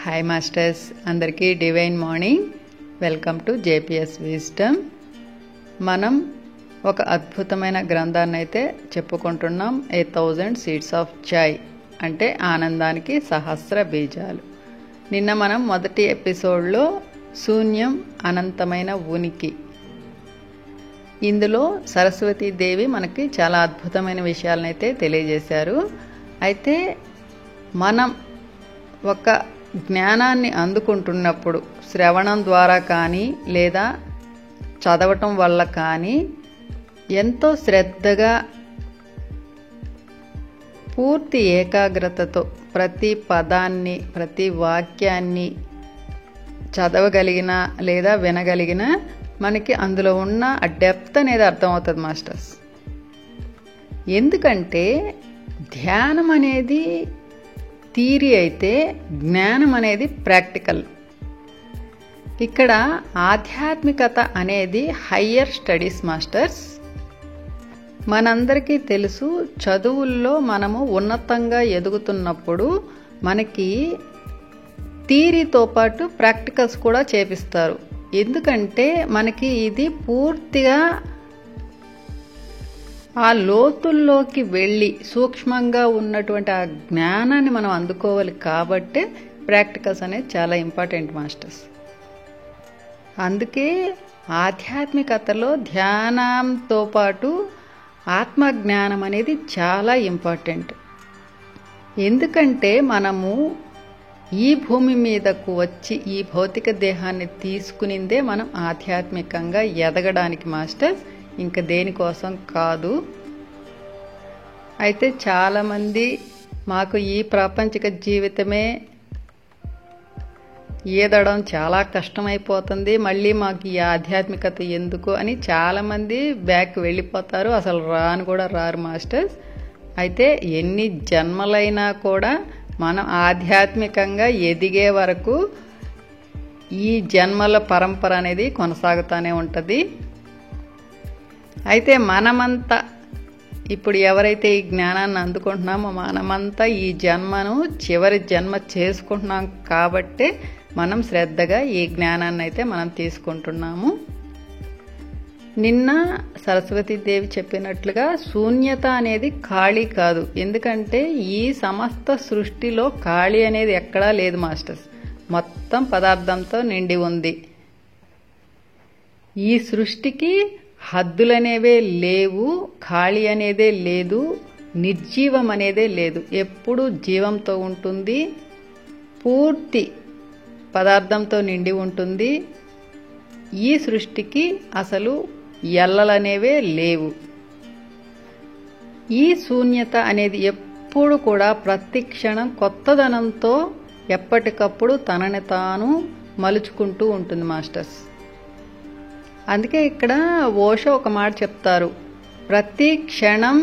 Hi masters, అందరికీ divine morning. Welcome to JPS wisdom. మనం ఒక అద్భుతమైన గ్రంథాన్ని అయితే చెప్పుకుంటున్నాం. 1000 సీడ్స్ ఆఫ్ జాయ్ అంటే ఆనందానికి సహస్ర బీజాలు. నిన్న మనం మొదటి ఎపిసోడ్లో శూన్యం అనంతమైన ఉనికి, ఇందులో సరస్వతీదేవి మనకి చాలా అద్భుతమైన విషయాలను అయితే తెలియజేశారు. అయితే మనం ఒక జ్ఞానాన్ని అందుకుంటున్నప్పుడు శ్రవణం ద్వారా కానీ లేదా చదవటం వల్ల కానీ ఎంతో శ్రద్ధగా పూర్తి ఏకాగ్రతతో ప్రతి పదాన్ని ప్రతి వాక్యాన్ని చదవగలిగిన లేదా వినగలిగిన మనకి అందులో ఉన్న ఆ డెప్త్ అనేది అర్థమవుతుంది మాస్టర్స్. ఎందుకంటే ధ్యానం అనేది థియరీ అయితే జ్ఞానం అనేది ప్రాక్టికల్. ఇక్కడ ఆధ్యాత్మికత అనేది హయ్యర్ స్టడీస్ మాస్టర్స్. మనందరికీ తెలుసు, చదువుల్లో మనము ఉన్నతంగా ఎదుగుతున్నప్పుడు మనకి థియరీతో పాటు ప్రాక్టికల్స్ కూడా చేపిస్తారు. ఎందుకంటే మనకి ఇది పూర్తిగా ఆ లోతుల్లోకి వెళ్ళి సూక్ష్మంగా ఉన్నటువంటి ఆ జ్ఞానాన్ని మనం అందుకోవాలి. కాబట్టే ప్రాక్టికల్స్ అనేది చాలా ఇంపార్టెంట్ మాస్టర్స్. అందుకే ఆధ్యాత్మికతలో ధ్యానంతో పాటు ఆత్మజ్ఞానం అనేది చాలా ఇంపార్టెంట్. ఎందుకంటే మనము ఈ భూమి మీదకు వచ్చి ఈ భౌతిక దేహాన్ని తీసుకునిందే మనం ఆధ్యాత్మికంగా ఎదగడానికి మాస్టర్స్, ఇంకా దేనికోసం కాదు. అయితే చాలామంది మాకు ఈ ప్రాపంచిక జీవితమే ఈదడం చాలా కష్టమైపోతుంది, మళ్ళీ మాకు ఈ ఆధ్యాత్మికత ఎందుకు అని చాలామంది బ్యాక్ వెళ్ళిపోతారు, అసలు రాను కూడా రారు మాస్టర్స్. అయితే ఎన్ని జన్మలైనా కూడా మనం ఆధ్యాత్మికంగా ఎదిగే వరకు ఈ జన్మల పరంపర అనేది కొనసాగుతూనే ఉంటుంది. అయితే మనమంతా ఇప్పుడు ఎవరైతే ఈ జ్ఞానాన్ని అందుకుంటున్నామో మనమంతా ఈ జన్మను చివరి జన్మ చేసుకుంటున్నాం. కాబట్టే మనం శ్రద్ధగా ఈ జ్ఞానాన్ని అయితే మనం తీసుకుంటున్నాము. నిన్న సరస్వతీదేవి చెప్పినట్లుగా శూన్యత అనేది ఖాళీ కాదు. ఎందుకంటే ఈ సమస్త సృష్టిలో ఖాళీ అనేది ఎక్కడా లేదు మాస్టర్స్. మొత్తం పదార్థంతో నిండి ఉంది. ఈ సృష్టికి హద్దులనేవే లేవు, ఖాళీ అనేదే లేదు, నిర్జీవం అనేదే లేదు. ఎప్పుడు జీవంతో ఉంటుంది, పూర్తి పదార్థంతో నిండి ఉంటుంది. ఈ సృష్టికి అసలు ఎల్లలనేవే లేవు. ఈ శూన్యత అనేది ఎప్పుడు కూడా ప్రతి క్షణం కొత్తదనంతో ఎప్పటికప్పుడు తనని తాను మలుచుకుంటూ ఉంటుంది మాస్టర్స్. అందుకే ఇక్కడ ఓషో ఒక మాట చెప్తారు, ప్రతి క్షణం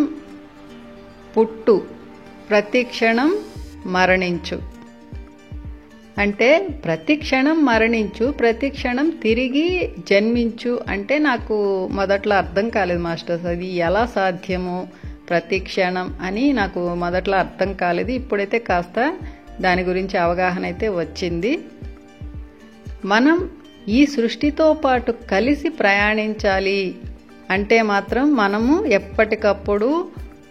పుట్టు, ప్రతి క్షణం మరణించు. అంటే ప్రతి క్షణం మరణించు, ప్రతి క్షణం తిరిగి జన్మించు. అంటే నాకు మొదట్లో అర్థం కాలేదు మాస్టర్స్, అది ఎలా సాధ్యము ప్రతి క్షణం అని నాకు మొదట్లో అర్థం కాలేదు. ఇప్పుడైతే కాస్త దాని గురించి అవగాహన అయితే వచ్చింది. మనం ఈ సృష్టితో పాటు కలిసి ప్రయాణించాలి అంటే మాత్రం మనము ఎప్పటికప్పుడు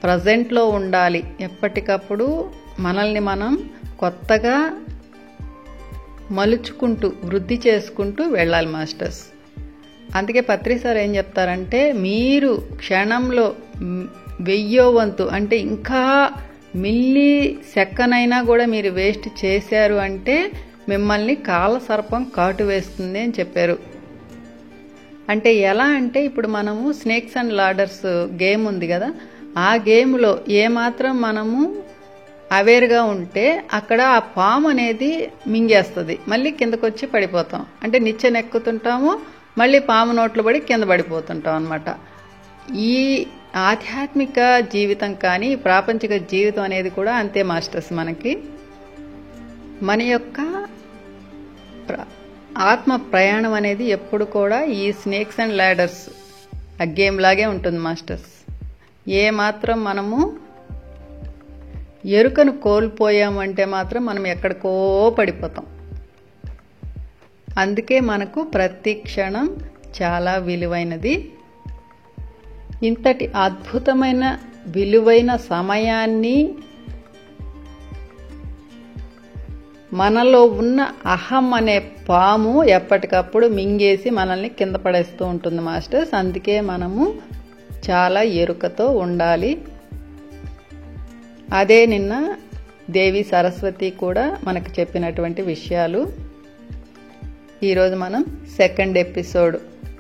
ప్రజెంట్లో ఉండాలి. ఎప్పటికప్పుడు మనల్ని మనం కొత్తగా మలుచుకుంటూ వృద్ధి చేసుకుంటూ వెళ్ళాలి మాస్టర్స్. అందుకే పత్రి సార్ ఏం చెప్తారంటే, మీరు క్షణంలో 1000వ వంతు అంటే ఇంకా మిల్లీ సెకండ్ అయినా కూడా మీరు వేస్ట్ చేశారు అంటే మిమ్మల్ని కాలసర్పం కాటు వేస్తుంది అని చెప్పారు. అంటే ఎలా అంటే ఇప్పుడు మనము స్నేక్స్ అండ్ లాడర్స్ గేమ్ ఉంది కదా, ఆ గేమ్లో ఏమాత్రం మనము అవేర్గా ఉంటే అక్కడ ఆ పాము అనేది మింగేస్తుంది, మళ్ళీ కిందకు వచ్చి పడిపోతాం. అంటే నిచ్చెన ఎక్కుతుంటాము, మళ్ళీ పాము నోట్లు పడి కింద పడిపోతుంటాం అన్నమాట. ఈ ఆధ్యాత్మిక జీవితం కానీ ప్రాపంచిక జీవితం అనేది కూడా అంతే మాస్టర్స్. మనకి మన యొక్క ఆత్మ ప్రయాణం అనేది ఎప్పుడు కూడా ఈ స్నేక్స్ అండ్ ల్యాడర్స్ ఆ గేమ్ లాగే ఉంటుంది మాస్టర్స్. ఏమాత్రం మనము ఎరుకను కోల్పోయామంటే మాత్రం మనం ఎక్కడికో పడిపోతాం. అందుకే మనకు ప్రతి క్షణం చాలా విలువైనది. ఇంతటి అద్భుతమైన విలువైన సమయాన్ని మనలో ఉన్న అహం అనే పాము ఎప్పటికప్పుడు మింగేసి మనల్ని కింద పడేస్తూ ఉంటుంది మాస్టర్స్. అందుకే మనము చాలా ఎరుకతో ఉండాలి. అదే నిన్న దేవి సరస్వతి కూడా మనకు చెప్పినటువంటి విషయాలు. ఈరోజు మనం సెకండ్ ఎపిసోడ్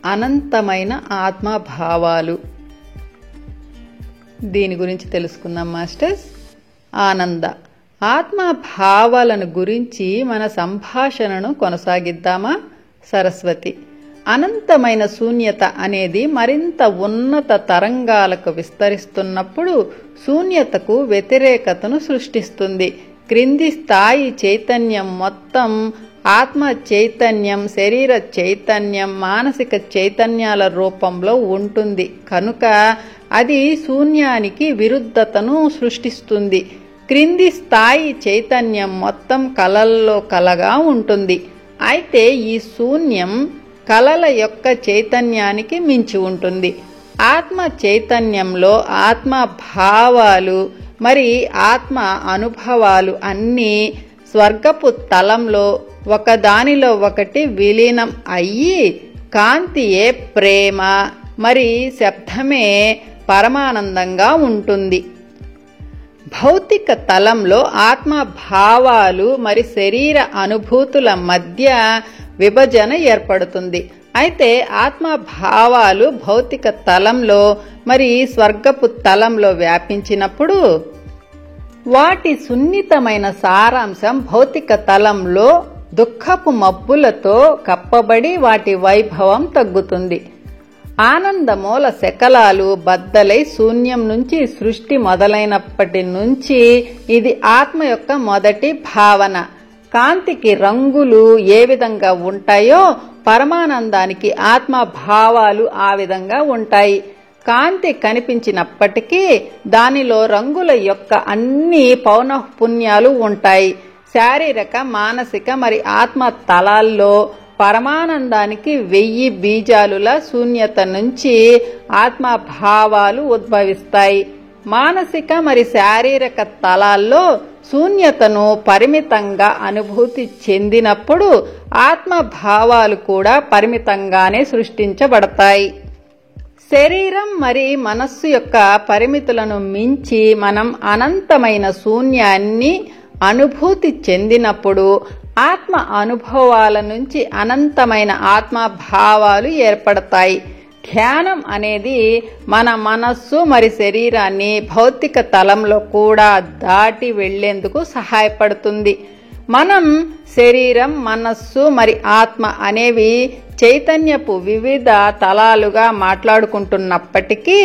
అనంతమైన ఆత్మభావాలు దీని గురించి తెలుసుకుందాం మాస్టర్స్. ఆనంద ఆత్మభావాలను గురించి మన సంభాషణను కొనసాగిద్దామా? సరస్వతి అనంతమైన శూన్యత అనేది మరింత ఉన్నత తరంగాలకు విస్తరిస్తున్నప్పుడు శూన్యతకు వ్యతిరేకతను సృష్టిస్తుంది. క్రింది స్థాయి చైతన్యం మొత్తం ఆత్మ చైతన్యం, శరీర చైతన్యం, మానసిక చైతన్యాల రూపంలో ఉంటుంది కనుక అది శూన్యానికి విరుద్ధతను సృష్టిస్తుంది. క్రింది స్థాయి చైతన్యం మొత్తం కలల్లో కలగా ఉంటుంది. అయితే ఈ శూన్యం కలల యొక్క చైతన్యానికి మించి ఉంటుంది. ఆత్మ చైతన్యంలో ఆత్మ భావాలు మరి ఆత్మ అనుభవాలు అన్నీ స్వర్గపు తలంలో ఒకదానిలో ఒకటి విలీనం అయ్యి కాంతియే ప్రేమ మరి శబ్దమే పరమానందంగా ఉంటుంది. భౌతిక తలంలో ఆత్మ భావాలు మరి శరీర అనుభూతుల మధ్య విభజన ఏర్పడుతుంది. అయితే ఆత్మ భావాలు భౌతిక తలంలో మరి స్వర్గపు తలంలో వ్యాపించినప్పుడు వాటి సున్నితమైన సారాంశం భౌతిక తలంలో దుఃఖపు మబ్బులతో కప్పబడి వాటి వైభవం తగ్గుతుంది. ఆనందమూల శకలాలు బద్దలై శూన్యం నుంచి సృష్టి మొదలైనప్పటి నుంచి ఇది ఆత్మ యొక్క మొదటి భావన. కాంతికి రంగులు ఏ విధంగా ఉంటాయో పరమానందానికి ఆత్మ భావాలు ఆ విధంగా ఉంటాయి. కాంతి కనిపించినప్పటికీ దానిలో రంగుల యొక్క అన్ని పౌనఃపున్యాలు ఉంటాయి. శారీరక, మానసిక మరి ఆత్మ తలాల్లో పరమానందానికి 1000 బీజాలుల శూన్యత నుంచి ఆత్మభావాలు ఉద్భవిస్తాయి. మానసిక మరి శారీరక తలాల్లో శూన్యతను పరిమితంగా అనుభూతి చెందినప్పుడు ఆత్మభావాలు కూడా పరిమితంగానే సృష్టించబడతాయి. శరీరం మరి మనస్సు యొక్క పరిమితులను మించి మనం అనంతమైన శూన్యాన్ని అనుభూతి చెందినప్పుడు ఆత్మ అనుభవాల నుంచి అనంతమైన ఆత్మభావాలు ఏర్పడతాయి. ధ్యానం అనేది మన మనస్సు మరి శరీరాన్ని భౌతిక తలంలో కూడా దాటి వెళ్లేందుకు సహాయపడుతుంది. మనం శరీరం, మనస్సు మరి ఆత్మ అనేవి చైతన్యపు వివిధ తలాలుగా మాట్లాడుకుంటున్నప్పటికీ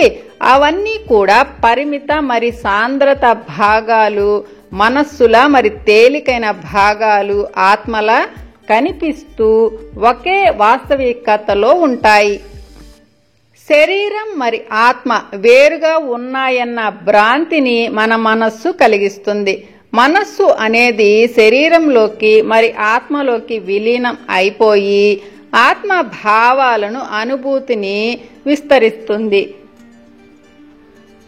అవన్నీ కూడా పరిమిత మరి సాంద్రత భాగాలు, మనస్సుల మరి తేలికైన భాగాలు ఆత్మల కనిపిస్తూ ఒకే వాస్తవికతలో ఉంటాయి. శరీరం మరి ఆత్మ వేరుగా ఉన్నాయన్న భ్రాంతిని మన మనస్సు కలిగిస్తుంది. మనస్సు అనేది శరీరంలోకి మరి ఆత్మలోకి విలీనం అయిపోయి ఆత్మ భావాలను అనుభూతిని విస్తరిస్తుంది.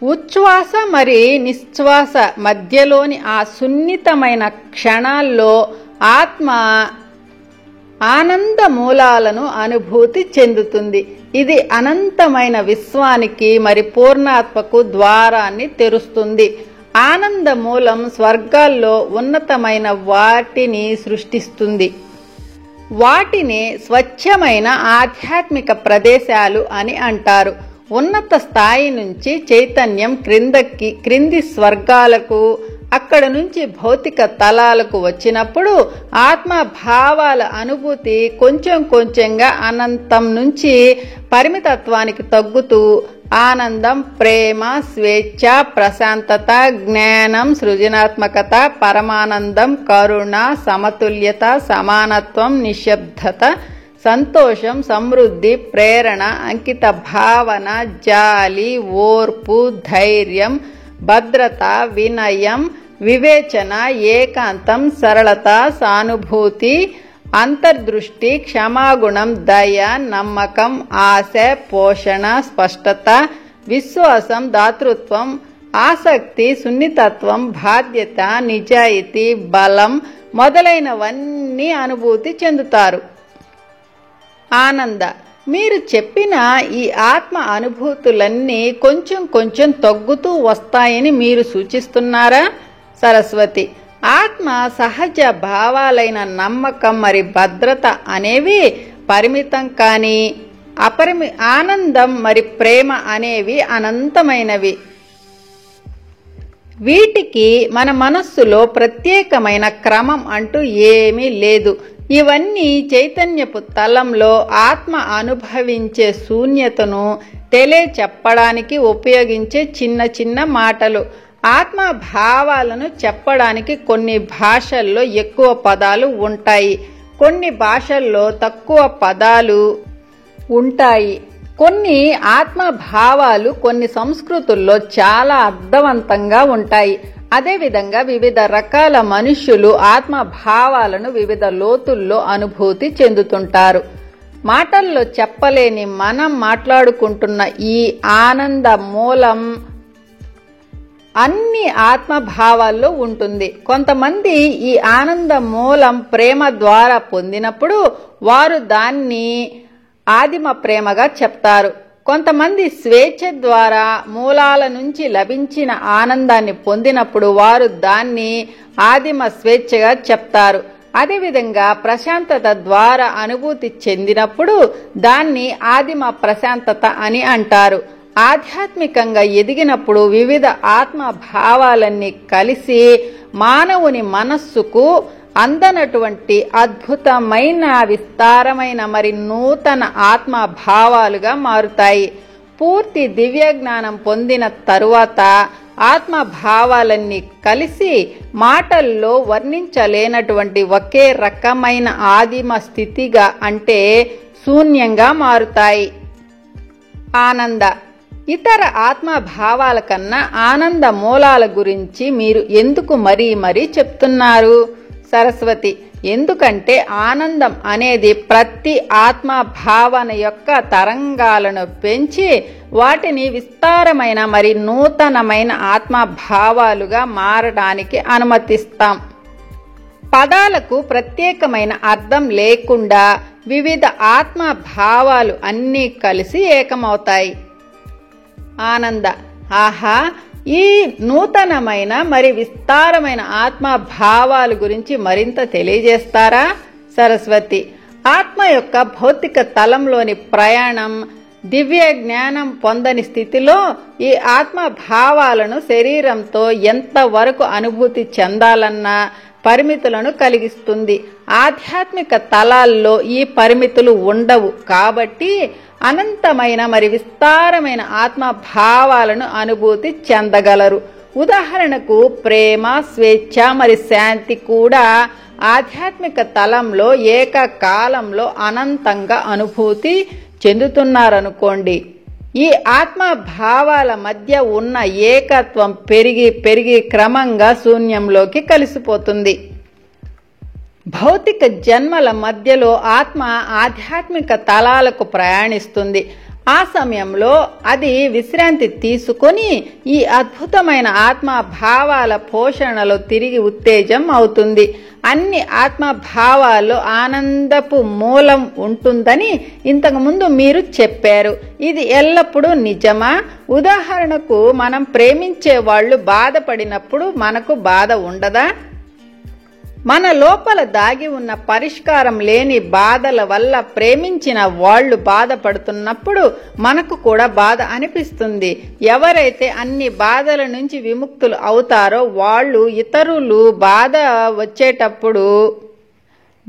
ఉచ్ఛ్వాస మరి నిశ్వాస మధ్యలోని ఆ సున్నితమైన క్షణాల్లో ఆత్మ ఆనంద మూలాలను అనుభూతి చెందుతుంది. ఇది అనంతమైన విశ్వానికి మరి పూర్ణాత్మకు ద్వారాన్ని తెరుస్తుంది. ఆనంద మూలం స్వర్గాల్లో ఉన్నతమైన వాటిని సృష్టిస్తుంది. వాటిని స్వచ్ఛమైన ఆధ్యాత్మిక ప్రదేశాలు అని అంటారు. ఉన్నత స్థాయి నుంచి చైతన్యం క్రింది స్వర్గాలకు, అక్కడ నుంచి భౌతిక తలాలకు వచ్చినప్పుడు ఆత్మ భావాల అనుభూతి కొంచెం కొంచెంగా అనంతం నుంచి పరిమితత్వానికి తగ్గుతూ ఆనందం, ప్రేమ, స్వేచ్ఛ, ప్రశాంతత, జ్ఞానం, సృజనాత్మకత, పరమానందం, కరుణ, సమతుల్యత, సమానత్వం, నిశ్శబ్దత, సంతోషం, సమృద్ధి, ప్రేరణ, అంకిత భావన, జాలి, ఓర్పు, ధైర్యం, భద్రత, వినయం, వివేచన, ఏకాంతం, సరళత, సానుభూతి, అంతర్దృష్టి, క్షమాగుణం, దయ, నమ్మకం, ఆశ, పోషణ, స్పష్టత, విశ్వాసం, దాతృత్వం, ఆసక్తి, సున్నితత్వం, బాధ్యత, నిజాయితీ, బలం మొదలైనవన్నీ అనుభూతి చెందుతారు. ఆనంద. మీరు చెప్పిన ఈ ఆత్మ అనుభూతులన్నీ కొంచెం కొంచెం తగ్గుతూ వస్తాయని మీరు సూచిస్తున్నారా? సరస్వతి. ఆత్మ సహజ భావాలైన నమ్మకం మరి భద్రత అనేవి పరిమితం కాని ఆనందం మరి ప్రేమ అనేవి అనంతమైనవి. వీటికి మన మనస్సులో ప్రత్యేకమైన క్రమం అంటూ ఏమీ లేదు. ఇవన్నీ చైతన్యపు తలంలో ఆత్మ అనుభవించే శూన్యతను తెలియచెప్పడానికి ఉపయోగించే చిన్న చిన్న మాటలు. ఆత్మ భావాలను చెప్పడానికి కొన్ని భాషల్లో ఎక్కువ పదాలు ఉంటాయి, కొన్ని భాషల్లో తక్కువ పదాలు ఉంటాయి. కొన్ని ఆత్మ భావాలు కొన్ని సంస్కృతుల్లో చాలా అర్థవంతంగా ఉంటాయి. అదేవిధంగా వివిధ రకాల మనుష్యులు ఆత్మ భావాలను వివిధ లోతుల్లో అనుభూతి చెందుతుంటారు. మాటల్లో చెప్పలేని మనం మాట్లాడుకుంటున్న ఈ ఆనంద మూలం అన్ని ఆత్మ భావాల్లో ఉంటుంది. కొంతమంది ఈ ఆనంద మూలం ప్రేమ ద్వారా పొందినప్పుడు వారు దాన్ని ఆదిమ ప్రేమగా చెప్తారు. కొంతమంది స్వేచ్ఛ ద్వారా మూలాల నుంచి లభించిన ఆనందాన్ని పొందినప్పుడు వారు దాన్ని ఆదిమ స్వేచ్ఛగా చెప్తారు. అదేవిధంగా ప్రశాంతత ద్వారా అనుభూతి చెందినప్పుడు దాన్ని ఆదిమ ప్రశాంతత అని అంటారు. ఆధ్యాత్మికంగా ఎదిగినప్పుడు వివిధ ఆత్మ భావాలన్నీ కలిసి మానవుని మనస్సుకు అందనటువంటి అద్భుతమైన విస్తారమైన మరి నూతన ఆత్మ భావాలుగా మారుతాయి. పూర్తి దివ్య జ్ఞానం పొందిన తరువాత ఆత్మ భావాలన్నీ కలిసి మాటల్లో వర్ణించలేనటువంటి ఒకే రకమైన ఆదిమ స్థితిగా అంటే శూన్యంగా మారుతాయి. ఆనంద. ఇతర ఆత్మ భావాల కన్నా ఆనంద మూలాల గురించి మీరు ఎందుకు మరీ చెప్తున్నారు? సరస్వతి. ఎందుకంటే ఆనందం అనేది ప్రతి ఆత్మ భావన యొక్క తరంగాలను పెంచి వాటిని విస్తారమైన మరి నూతనమైన ఆత్మ భావాలుగా మారడానికి అనుమతిస్తాం. పదాలకు ప్రత్యేకమైన అర్థం లేకుండా వివిధ ఆత్మ భావాలు అన్నీ కలిసి ఏకమవుతాయి. ఆనంద. ఆహా, ఈ నూతనమైన మరి విస్తారమైన ఆత్మ భావాల గురించి మరింత తెలియజేస్తారా? సరస్వతి. ఆత్మ యొక్క భౌతిక తలంలోని ప్రయాణం దివ్య జ్ఞానం పొందని స్థితిలో ఈ ఆత్మ భావాలను శరీరంతో ఎంతవరకు అనుభూతి చెందాలన్న పరిమితులను కలిగిస్తుంది. ఆధ్యాత్మిక తలాల్లో ఈ పరిమితులు ఉండవు కాబట్టి అనంతమైన మరి విస్తారమైన ఆత్మ భావాలను అనుభూతి చెందగలరు. ఉదాహరణకు ప్రేమ, స్వేచ్ఛ మరి శాంతి కూడా ఆధ్యాత్మిక తలంలో ఏకకాలంలో అనంతంగా అనుభూతి చెందుతున్నారనుకోండి. ఈ ఆత్మ భావాల మధ్య ఉన్న ఏకత్వం పెరిగి క్రమంగా శూన్యంలోకి కలిసిపోతుంది. భౌతిక జన్మల మధ్యలో ఆత్మ ఆధ్యాత్మిక తలాలకు ప్రయాణిస్తుంది. ఆ సమయంలో అది విశ్రాంతి తీసుకొని ఈ అద్భుతమైన ఆత్మ భావాల పోషణలో తిరిగి ఉత్తేజం అవుతుంది. అన్ని ఆత్మ భావాల్లో ఆనందపు మూలం ఉంటుందని ఇంతకుముందు మీరు చెప్పారు. ఇది ఎల్లప్పుడూ నిజమా? ఉదాహరణకు మనం ప్రేమించే వాళ్ళు బాధపడినప్పుడు మనకు బాధ ఉండదా? మన లోపల దాగి ఉన్న పరిష్కారం లేని బాధల వల్ల ప్రేమించిన వాళ్ళు బాధపడుతున్నప్పుడు మనకు కూడా బాధ అనిపిస్తుంది. ఎవరైతే అన్ని బాధల నుంచి విముక్తులు అవుతారో వాళ్ళు ఇతరులు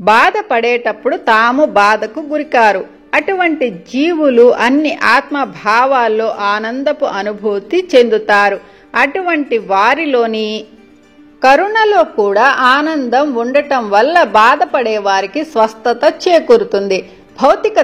బాధపడేటప్పుడు తాము బాధకు గురికారు. అటువంటి జీవులు అన్ని ఆత్మ భావాల్లో ఆనందపు అనుభూతి చెందుతారు. అటువంటి వారిలోని కరుణలో కూడా ఆనందం ఉండటం వల్ల బాధపడే వారికి స్వస్థత చేకూరుతుంది. భౌతిక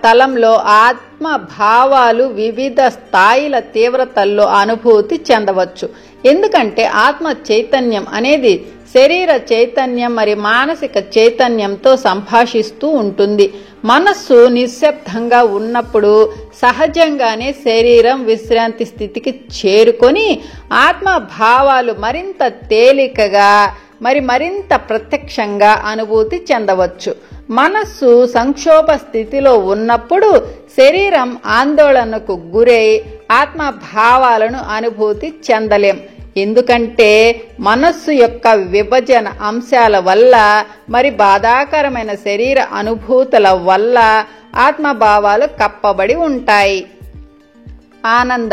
తలంలో ఆత్మ భావాలు వివిధ స్థాయిల తీవ్రతల్లో అనుభూతి చెందవచ్చు. ఎందుకంటే ఆత్మ చైతన్యం అనేది శరీర చైతన్యం మరి మానసిక చైతన్యంతో సంభాషిస్తూ ఉంటుంది. మనస్సు నిశ్శబ్దంగా ఉన్నప్పుడు సహజంగానే శరీరం విశ్రాంతి స్థితికి చేరుకొని ఆత్మభావాలు మరింత తేలికగా మరింత ప్రత్యక్షంగా అనుభూతి చెందవచ్చు. మనస్సు సంక్షోభ స్థితిలో ఉన్నప్పుడు శరీరం ఆందోళనకు గురై ఆత్మభావాలను అనుభూతి చెందలేం. ఎందుకంటే మనస్సు యొక్క విభజన అంశాల వల్ల బాధాకరమైన శరీర అనుభూతుల వల్ల ఆత్మభావాలు కప్పబడి ఉంటాయి. ఆనంద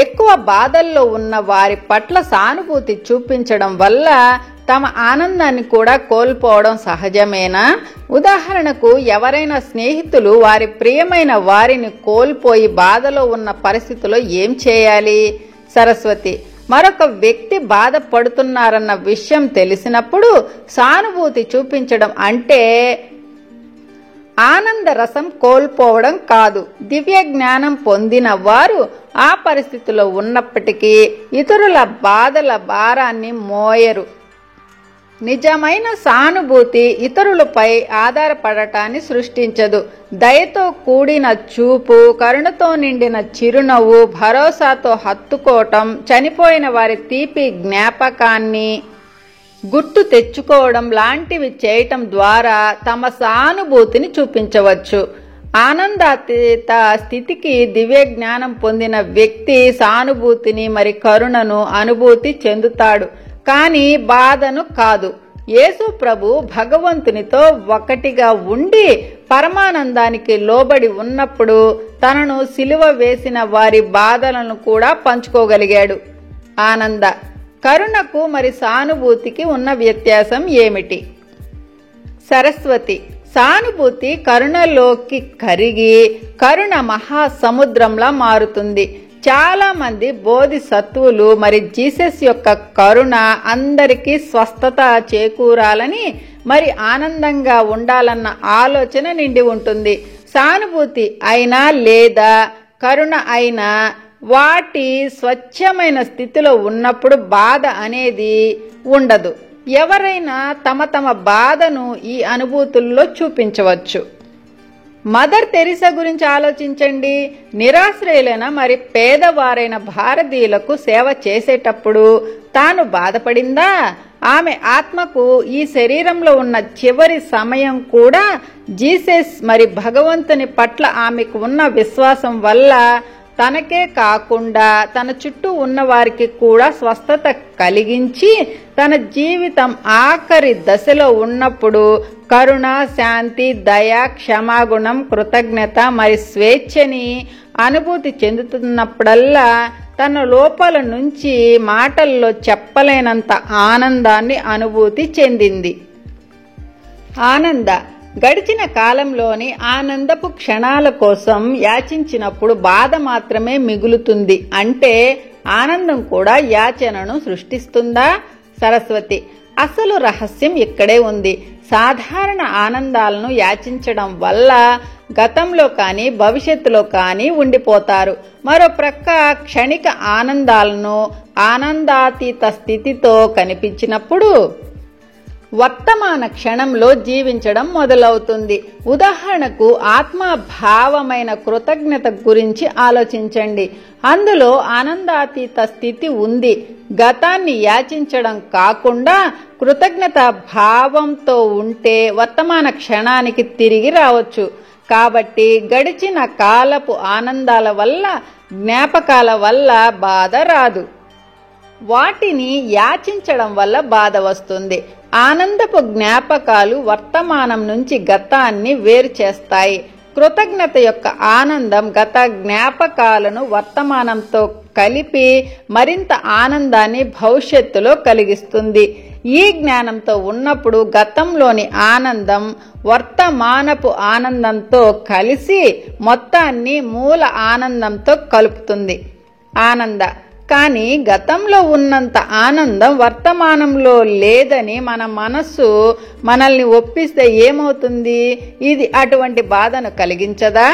ఎక్కువ బాధల్లో ఉన్న వారి పట్ల సానుభూతి చూపించడం వల్ల తమ ఆనందాన్ని కూడా కోల్పోవడం సహజమేనా? ఉదాహరణకు ఎవరైనా స్నేహితులు వారి ప్రియమైన వారిని కోల్పోయి బాధలో ఉన్న పరిస్థితిలో ఏం చేయాలి? సరస్వతి మరొక వ్యక్తి బాధపడుతున్నారన్న విషయం తెలిసినప్పుడు సానుభూతి చూపించడం అంటే ఆనంద రసం కోల్పోవడం కాదు. దివ్య జ్ఞానం పొందిన వారు ఆ పరిస్థితిలో ఉన్నప్పటికీ ఇతరుల బాధల భారాన్ని మోయరు. నిజమైన సానుభూతి ఇతరులపై ఆధారపడటాన్ని సృష్టించదు. దయతో కూడిన చూపు, కరుణతో నిండిన చిరునవ్వు, భరోసాతో హత్తుకోవటం, చనిపోయిన వారి తీపి జ్ఞాపకాన్ని గుర్తు తెచ్చుకోవడం లాంటివి చేయటం ద్వారా తమ సానుభూతిని చూపించవచ్చు. ఆనందాతీత స్థితికి దివ్య జ్ఞానం పొందిన వ్యక్తి సానుభూతిని కరుణను అనుభూతి చెందుతాడు, కానీ బాధను కాదు. యేసు ప్రభు భగవంతునితో ఒకటిగా ఉండి పరమానందానికి లోబడి ఉన్నప్పుడు తనను సిలువ వేసిన వారి బాధలను కూడా పంచుకోగలిగాడు. ఆనంద కరుణకు సానుభూతికి ఉన్న వ్యత్యాసం ఏమిటి? సరస్వతి సానుభూతి కరుణలోకి కరిగి కరుణ మహాసముద్రంలా మారుతుంది. చాలా మంది బోధిసత్వులు జీసస్ యొక్క కరుణ అందరికీ స్వస్థత చేకూరాలని ఆనందంగా ఉండాలన్న ఆలోచన నిండి ఉంటుంది. సానుభూతి అయినా లేదా కరుణ అయినా వాటి స్వచ్ఛమైన స్థితిలో ఉన్నప్పుడు బాధ అనేది ఉండదు. ఎవరైనా తమ బాధను ఈ అనుభూతుల్లో చూపించవచ్చు. మదర్ తెరిసా గురించి ఆలోచించండి. నిరాశ్రయులైన పేదవారైన భారతీయులకు సేవ చేసేటప్పుడు తాను బాధపడిందా? ఆమె ఆత్మకు ఈ శరీరంలో ఉన్న చివరి సమయం కూడా జీసస్ భగవంతుని పట్ల ఆమెకు ఉన్న విశ్వాసం వల్ల తనకే కాకుండా తన చుట్టూ ఉన్న వారికి కూడా స్వస్థత కలిగించి తన జీవితం ఆఖరి దశలో ఉన్నప్పుడు కరుణ, శాంతి, దయ, క్షమాగుణం, కృతజ్ఞత స్వేచ్ఛని అనుభూతి చెందుతున్నప్పుడల్లా తన లోపల నుంచి మాటల్లో చెప్పలేనంత ఆనందాన్ని అనుభూతి చెందింది. ఆనంద గడిచిన కాలంలోని ఆనందపు క్షణాల కోసం యాచించినప్పుడు బాధ మాత్రమే మిగులుతుంది. అంటే ఆనందం కూడా యాచనను సృష్టిస్తుందా? సరస్వతి అసలు రహస్యం ఇక్కడే ఉంది. సాధారణ ఆనందాలను యాచించడం వల్ల గతంలో కానీ భవిష్యత్తులో కానీ ఉండిపోతారు. మరో ప్రక్క క్షణిక ఆనందాలను ఆనందాతీత స్థితితో కనిపించినప్పుడు వర్తమాన క్షణంలో జీవించడం మొదలవుతుంది. ఉదాహరణకు ఆత్మభావమైన కృతజ్ఞత గురించి ఆలోచించండి. అందులో ఆనందాతీత స్థితి ఉంది. గతాన్ని యాచించడం కాకుండా కృతజ్ఞత భావంతో ఉంటే వర్తమాన క్షణానికి తిరిగి రావచ్చు. కాబట్టి గడిచిన కాలపు ఆనందాల వల్ల, జ్ఞాపకాల వల్ల బాధ రాదు. వాటిని యాచించడం వల్ల బాధ వస్తుంది. ఆనందపు జ్ఞాపకాలు వర్తమానం నుంచి గతాన్ని వేరు చేస్తాయి. కృతజ్ఞత యొక్క ఆనందం గత జ్ఞాపకాలను వర్తమానంతో కలిపి మరింత ఆనందాన్ని భవిష్యత్తులో కలిగిస్తుంది. ఈ జ్ఞానంతో ఉన్నప్పుడు గతంలోని ఆనందం వర్తమానపు ఆనందంతో కలిసి మొత్తాన్ని మూల ఆనందంతో కలుపుతుంది. ఆనంద కానీ గతంలో ఉన్నంత ఆనందం వర్తమానంలో లేదని మన మనస్సు మనల్ని ఒప్పిస్తే ఏమవుతుంది? ఇది అటువంటి బాధను కలిగించదా?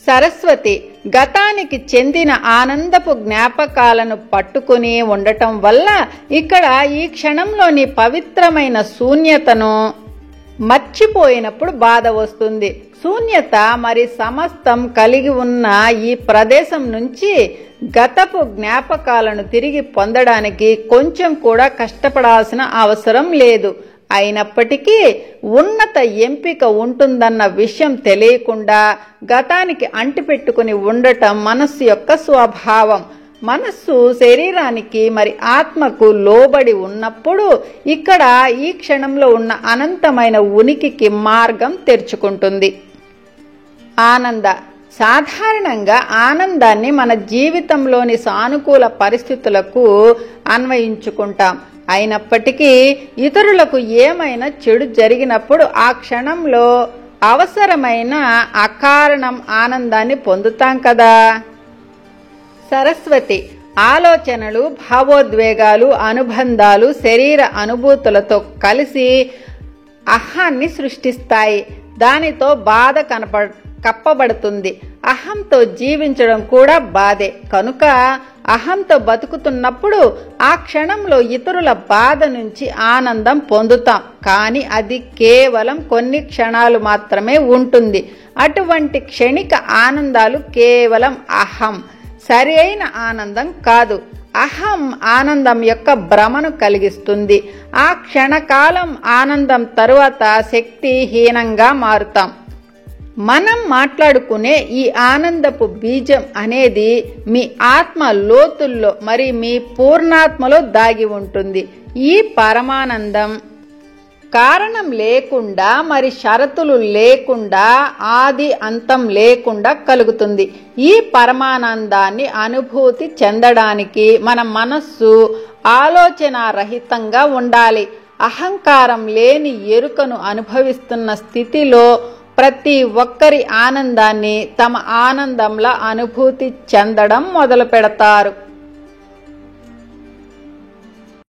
సరస్వతి గతానికి చెందిన ఆనందపు జ్ఞాపకాలను పట్టుకుని ఉండటం వల్ల ఇక్కడ ఈ క్షణంలోని పవిత్రమైన శూన్యతను మర్చిపోయినప్పుడు బాధ వస్తుంది. శూన్యత మరి సమస్తం కలిగి ఉన్న ఈ ప్రదేశం నుంచి గతపు జ్ఞాపకాలను తిరిగి పొందడానికి కొంచెం కూడా కష్టపడాల్సిన అవసరం లేదు. అయినప్పటికీ ఉన్నత ఎంపిక ఉంటుందన్న విషయం తెలియకుండా గతానికి అంటిపెట్టుకుని ఉండటం మనస్సు యొక్క స్వభావం. మనస్సు శరీరానికి మరి ఆత్మకు లోబడి ఉన్నప్పుడు ఇక్కడ ఈ క్షణంలో ఉన్న అనంతమైన ఉనికికి మార్గం తెరుచుకుంటుంది. ఆనంద సాధారణంగా ఆనందాన్ని మన జీవితంలోని సానుకూల పరిస్థితులకు అన్వయించుకుంటాం. అయినప్పటికీ ఇతరులకు ఏమైనా చెడు జరిగినప్పుడు ఆ క్షణంలో అవసరమైన అకారణం ఆనందాన్ని పొందుతాం కదా. సరస్వతి ఆలోచనలు, భావోద్వేగాలు, అనుబంధాలు శరీర అనుభూతులతో కలిసి అహాన్ని సృష్టిస్తాయి. దానితో బాధ కప్పబడుతుంది. అహంతో జీవించడం కూడా బాధే. కనుక అహంతో బతుకుతున్నప్పుడు ఆ క్షణంలో ఇతరుల బాధ నుంచి ఆనందం పొందుతాం. కానీ అది కేవలం కొన్ని క్షణాలు మాత్రమే ఉంటుంది. అటువంటి క్షణిక ఆనందాలు కేవలం అహం, సరి అయిన ఆనందం కాదు. అహం ఆనందం యొక్క భ్రమను కలిగిస్తుంది. ఆ క్షణకాలం ఆనందం తరువాత శక్తిహీనంగా మారుతాం. మనం మాట్లాడుకునే ఈ ఆనందపు బీజం అనేది మీ ఆత్మ లోతుల్లో మరి మీ పూర్ణాత్మలో దాగి ఉంటుంది. ఈ పరమానందం కారణం లేకుండా మరి షరతులు లేకుండా ఆది అంతం లేకుండా కలుగుతుంది. ఈ పరమానందాన్ని అనుభూతి చెందడానికి మన మనస్సు ఆలోచనారహితంగా ఉండాలి. అహంకారం లేని ఎరుకను అనుభవిస్తున్న స్థితిలో ప్రతి ఒక్కరి ఆనందాన్ని తమ ఆనందంలా అనుభూతి చెందడం మొదలు పెడతారు.